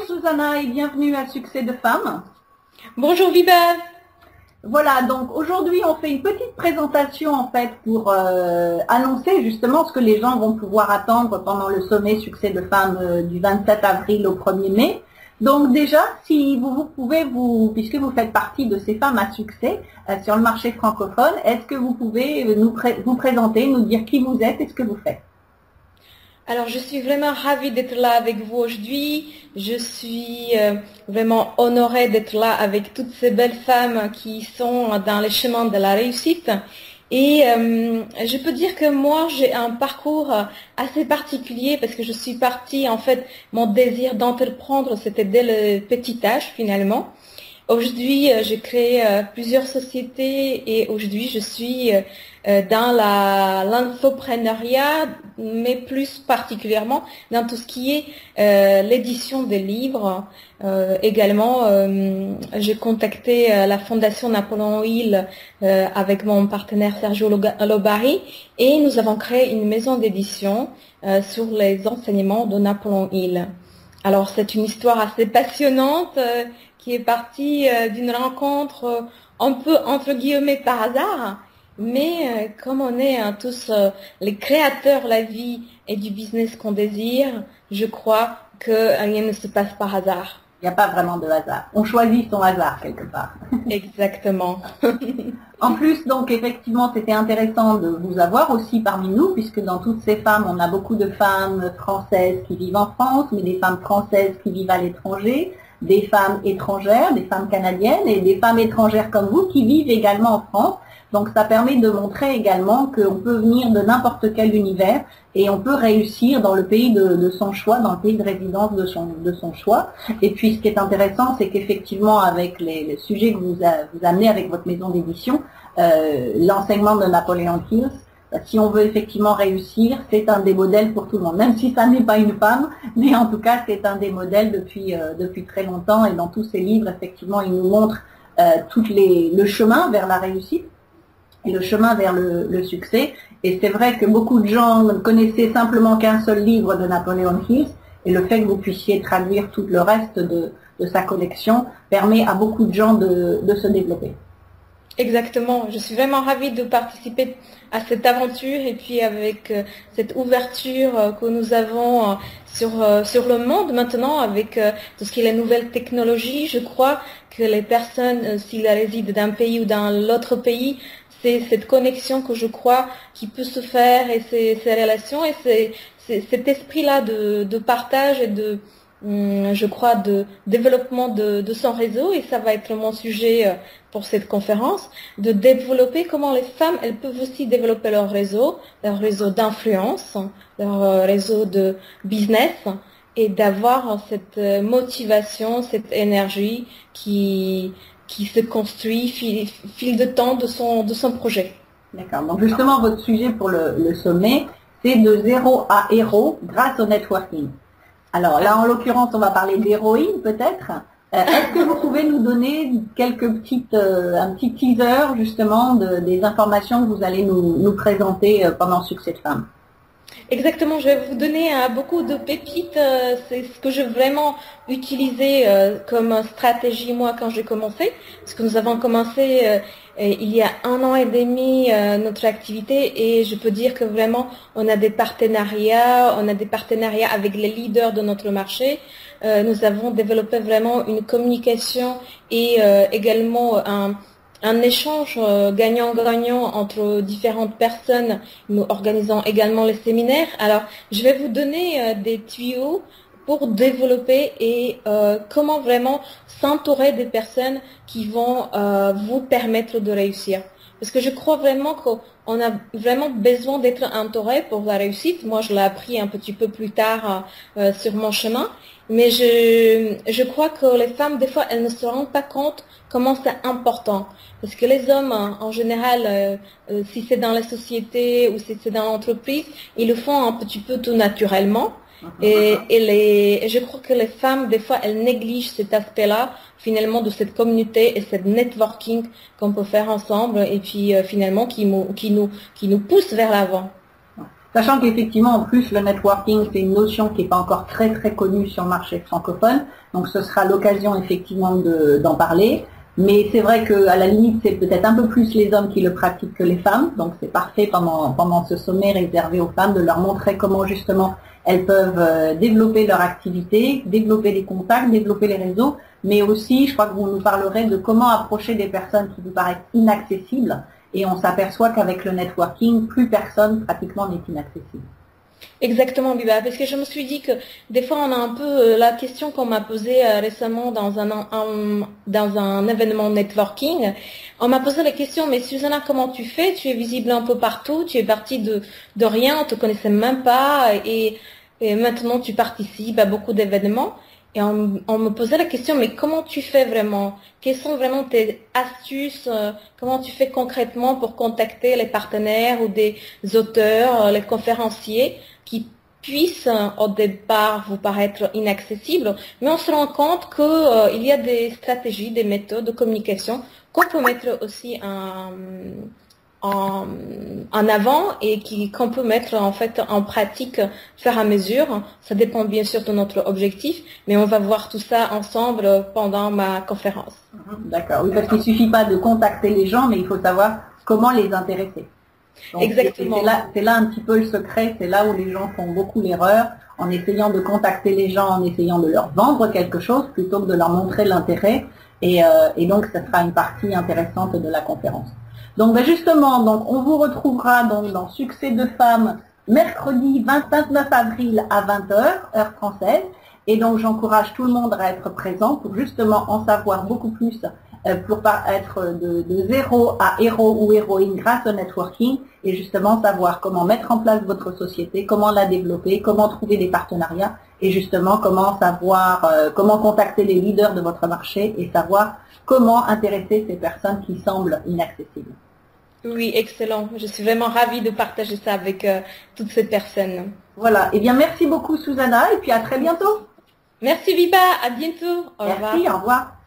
Susanna et bienvenue à Succès de Femmes. Bonjour Viva. Voilà, donc aujourd'hui on fait une petite présentation en fait pour annoncer justement ce que les gens vont pouvoir attendre pendant le sommet Succès de Femmes du 27 avril au 1er mai. Donc déjà, si vous pouvez, puisque vous faites partie de ces femmes à succès sur le marché francophone, est-ce que vous pouvez vous présenter, nous dire qui vous êtes et ce que vous faites? Alors, je suis vraiment ravie d'être là avec vous aujourd'hui. Je suis vraiment honorée d'être là avec toutes ces belles femmes qui sont dans le chemin de la réussite. Et je peux dire que moi, j'ai un parcours assez particulier parce que je suis partie, en fait, mon désir d'entreprendre, c'était dès le petit âge finalement. Aujourd'hui, j'ai créé plusieurs sociétés et aujourd'hui, je suis dans l'infopreneuriat, mais plus particulièrement dans tout ce qui est l'édition des livres. Également, j'ai contacté la Fondation Napoléon Hill avec mon partenaire Sergio Lobari et nous avons créé une maison d'édition sur les enseignements de Napoléon Hill. Alors, c'est une histoire assez passionnante qui est partie d'une rencontre un peu entre guillemets par hasard, mais comme on est tous les créateurs de la vie et du business qu'on désire, je crois que rien ne se passe par hasard. Il n'y a pas vraiment de hasard. On choisit son hasard quelque part. Exactement. En plus, donc effectivement, c'était intéressant de vous avoir aussi parmi nous, puisque dans toutes ces femmes, on a beaucoup de femmes françaises qui vivent en France, mais des femmes françaises qui vivent à l'étranger, des femmes étrangères, des femmes canadiennes et des femmes étrangères comme vous qui vivent également en France. Donc ça permet de montrer également qu'on peut venir de n'importe quel univers et on peut réussir dans le pays de son choix, dans le pays de résidence de son choix. Et puis ce qui est intéressant, c'est qu'effectivement avec les sujets que vous amenez avec votre maison d'édition, l'enseignement de Napoléon Hill, si on veut effectivement réussir, c'est un des modèles pour tout le monde, même si ça n'est pas une femme, mais en tout cas c'est un des modèles depuis très longtemps et dans tous ses livres, effectivement, il nous montre le chemin vers la réussite et le chemin vers le succès. Et c'est vrai que beaucoup de gens ne connaissaient simplement qu'un seul livre de Napoléon Hill et le fait que vous puissiez traduire tout le reste de sa collection permet à beaucoup de gens de se développer. Exactement, je suis vraiment ravie de participer à cette aventure et puis avec cette ouverture que nous avons sur le monde maintenant avec tout ce qui est la nouvelle technologie. Je crois que les personnes, s'ils résident d'un pays ou dans l'autre pays, c'est cette connexion que je crois qui peut se faire et ces relations et c'est cet esprit-là de partage et je crois, de développement de son réseau, et ça va être mon sujet pour cette conférence, de développer comment les femmes, elles peuvent aussi développer leur réseau d'influence, leur réseau de business, et d'avoir cette motivation, cette énergie qui se construit fil de temps de son projet. D'accord. Donc justement, votre sujet pour le sommet, c'est de zéro à héros grâce au networking. Alors là, en l'occurrence, on va parler d'héroïne peut-être. Est-ce que vous pouvez nous donner un petit teaser justement des informations que vous allez nous présenter pendant Succès de Femmes? Exactement, je vais vous donner beaucoup de pépites. C'est ce que j'ai vraiment utilisé comme stratégie moi quand j'ai commencé. Parce que nous avons commencé il y a 1 an et demi notre activité et je peux dire que vraiment on a des partenariats avec les leaders de notre marché. Nous avons développé vraiment une communication et également un échange gagnant-gagnant entre différentes personnes. Nous organisons également les séminaires. Alors, je vais vous donner des tuyaux pour développer et comment vraiment s'entourer des personnes qui vont vous permettre de réussir. Parce que je crois vraiment qu'on a vraiment besoin d'être entouré pour la réussite. Moi, je l'ai appris un petit peu plus tard sur mon chemin. Mais je crois que les femmes, des fois, elles ne se rendent pas compte comment c'est important. Parce que les hommes, en général, si c'est dans la société ou si c'est dans l'entreprise, ils le font un petit peu tout naturellement. Et je crois que les femmes, des fois, elles négligent cet aspect-là, finalement, de cette communauté et cette networking qu'on peut faire ensemble et puis finalement qui nous pousse vers l'avant. Sachant qu'effectivement, en plus, le networking, c'est une notion qui n'est pas encore très très connue sur le marché francophone. Donc, ce sera l'occasion effectivement d'en parler. Mais c'est vrai qu'à la limite, c'est peut-être un peu plus les hommes qui le pratiquent que les femmes. Donc, c'est parfait pendant ce sommet réservé aux femmes de leur montrer comment justement elles peuvent développer leur activité, développer les contacts, développer les réseaux. Mais aussi, je crois que vous nous parlerez de comment approcher des personnes qui vous paraissent inaccessibles. Et on s'aperçoit qu'avec le networking, plus personne pratiquement n'est inaccessible. Exactement, Biba, parce que je me suis dit que des fois on a un peu la question qu'on m'a posée récemment dans un événement networking. On m'a posé la question, mais Susanna, comment tu fais? Tu es visible un peu partout, tu es partie de rien, on te connaissait même pas et maintenant tu participes à beaucoup d'événements. Et on me posait la question, mais comment tu fais vraiment? Quelles sont vraiment tes astuces? Comment tu fais concrètement pour contacter les partenaires ou des auteurs, les conférenciers qui puissent au départ vous paraître inaccessibles, mais on se rend compte qu'il y a des stratégies, des méthodes de communication qu'on peut mettre aussi en avant et qu'on peut mettre en fait en pratique faire à mesure. Ça dépend bien sûr de notre objectif, mais on va voir tout ça ensemble pendant ma conférence. D'accord, oui, parce qu'il ne suffit pas de contacter les gens, mais il faut savoir comment les intéresser. Donc, exactement. C'est là un petit peu le secret, c'est là où les gens font beaucoup l'erreur, en essayant de contacter les gens, en essayant de leur vendre quelque chose, plutôt que de leur montrer l'intérêt. Et donc, ça sera une partie intéressante de la conférence. Donc justement, on vous retrouvera donc dans Succès de femmes mercredi 29 avril à 20 heures, heure française. Et donc j'encourage tout le monde à être présent pour justement en savoir beaucoup plus, pour être de zéro à héros ou héroïne grâce au networking et justement savoir comment mettre en place votre société, comment la développer, comment trouver des partenariats et justement comment savoir, comment contacter les leaders de votre marché et savoir comment intéresser ces personnes qui semblent inaccessibles. Oui, excellent. Je suis vraiment ravie de partager ça avec toutes ces personnes. Voilà. Eh bien, merci beaucoup, Susanna, et puis à très bientôt. Merci, Biba. À bientôt. Au revoir. Merci, au revoir.